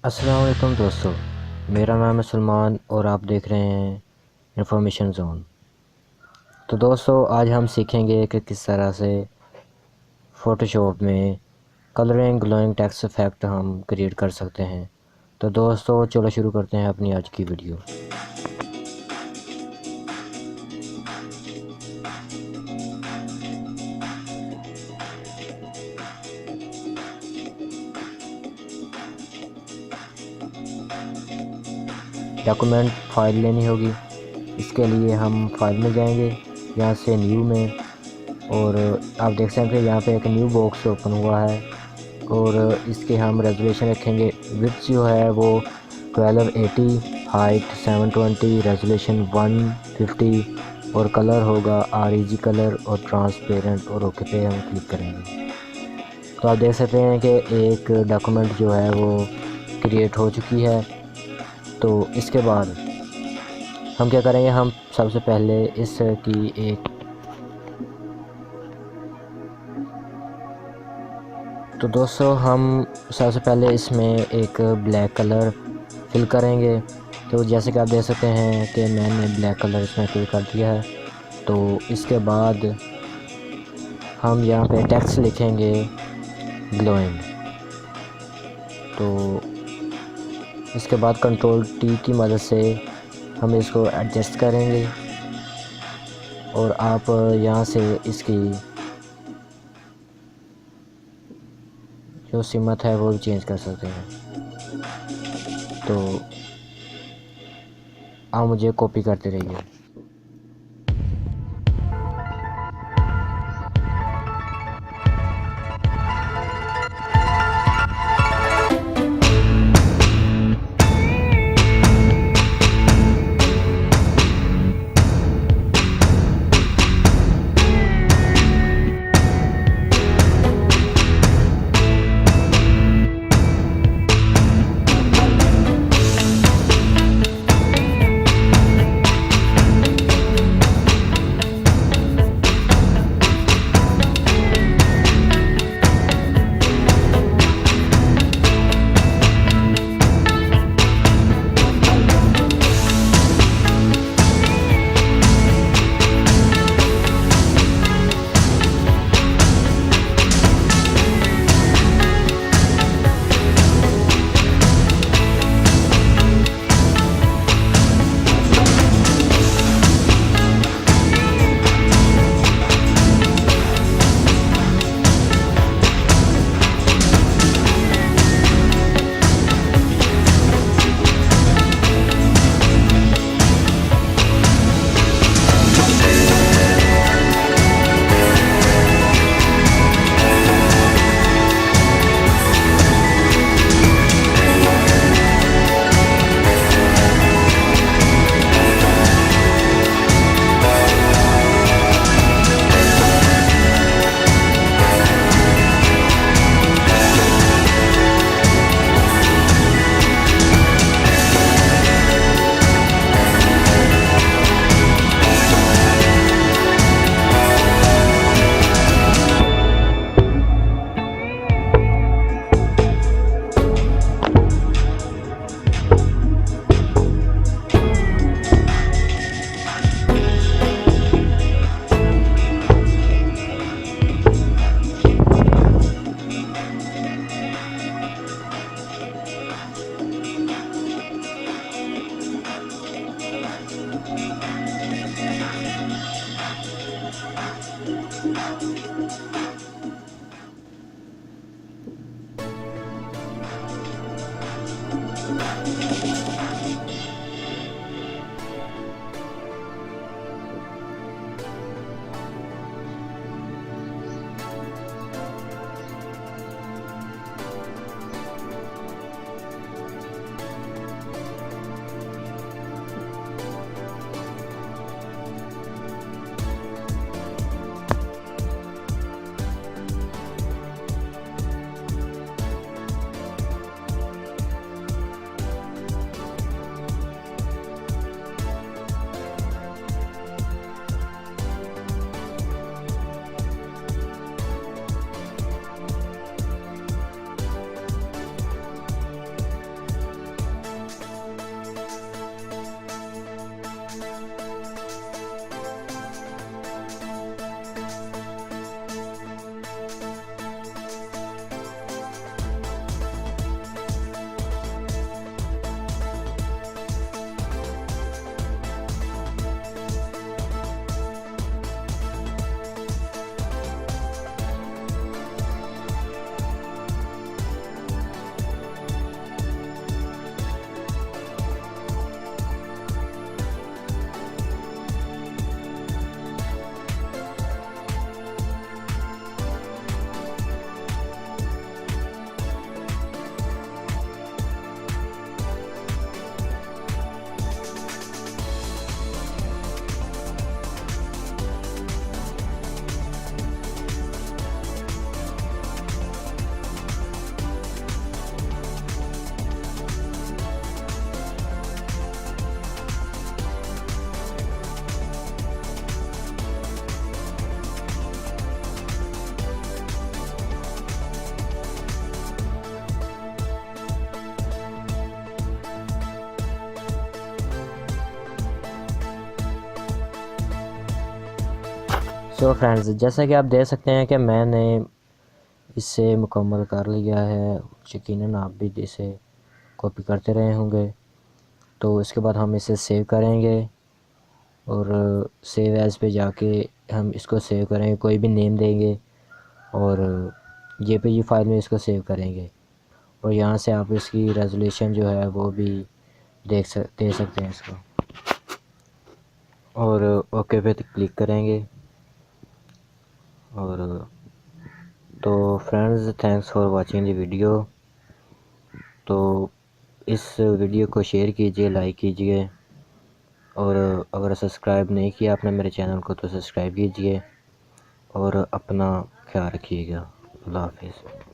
अस्सलाम वालेकुम दोस्तों, मेरा नाम है सलमान और आप देख रहे हैं इंफॉर्मेशन जोन। तो दोस्तों आज हम सीखेंगे कि किस तरह से फ़ोटोशॉप में कलरिंग ग्लोइंग टेक्स्ट इफ़ेक्ट हम क्रिएट कर सकते हैं। तो दोस्तों चलो शुरू करते हैं अपनी आज की वीडियो। डॉक्यूमेंट फ़ाइल लेनी होगी। इसके लिए हम फाइल में जाएंगे, यहाँ से न्यू में, और आप देख सकते हैं यहाँ पे एक न्यू बॉक्स ओपन हुआ है और इसके हम रेजोल्यूशन रखेंगे। विड्थ जो है वो 1280, हाइट 720, रेजोल्यूशन 150 और कलर होगा REG कलर और ट्रांसपेरेंट, और ओके पे हम क्लिक करेंगे। तो आप देख सकते हैं कि एक डॉक्यूमेंट जो है वो क्रिएट हो चुकी है। तो इसके बाद हम क्या करेंगे, हम सबसे पहले इसकी एक तो दोस्तों हम सबसे पहले इसमें एक ब्लैक कलर फिल करेंगे। तो जैसे कि आप देख सकते हैं कि मैंने ब्लैक कलर इसमें फिल कर दिया है। तो इसके बाद हम यहाँ पे टेक्स्ट लिखेंगे ग्लोइंग। तो इसके बाद कंट्रोल T की मदद से हम इसको एडजस्ट करेंगे और आप यहाँ से इसकी जो सिमत है वो भी चेंज कर सकते हैं। तो आप मुझे कॉपी करते रहिए। तो फ्रेंड्स, जैसा कि आप देख सकते हैं कि मैंने इसे मुकम्मल कर लिया है। यकीनन आप भी इसे कॉपी करते रहे होंगे। तो इसके बाद हम इसे सेव करेंगे और सेव एज़ पे जाके हम इसको सेव करेंगे, कोई भी नेम देंगे और जेपीजी फाइल में इसको सेव करेंगे। और यहाँ से आप इसकी रेजोल्यूशन जो है वो भी दे सकते हैं इसको, और ओके पे क्लिक करेंगे। और तो friends, thanks for watching the video. तो इस वीडियो को शेयर कीजिए, लाइक कीजिए, और अगर सब्सक्राइब नहीं किया आपने मेरे चैनल को तो सब्सक्राइब कीजिए और अपना ख्याल रखिएगा। अल्लाह हाफिज़।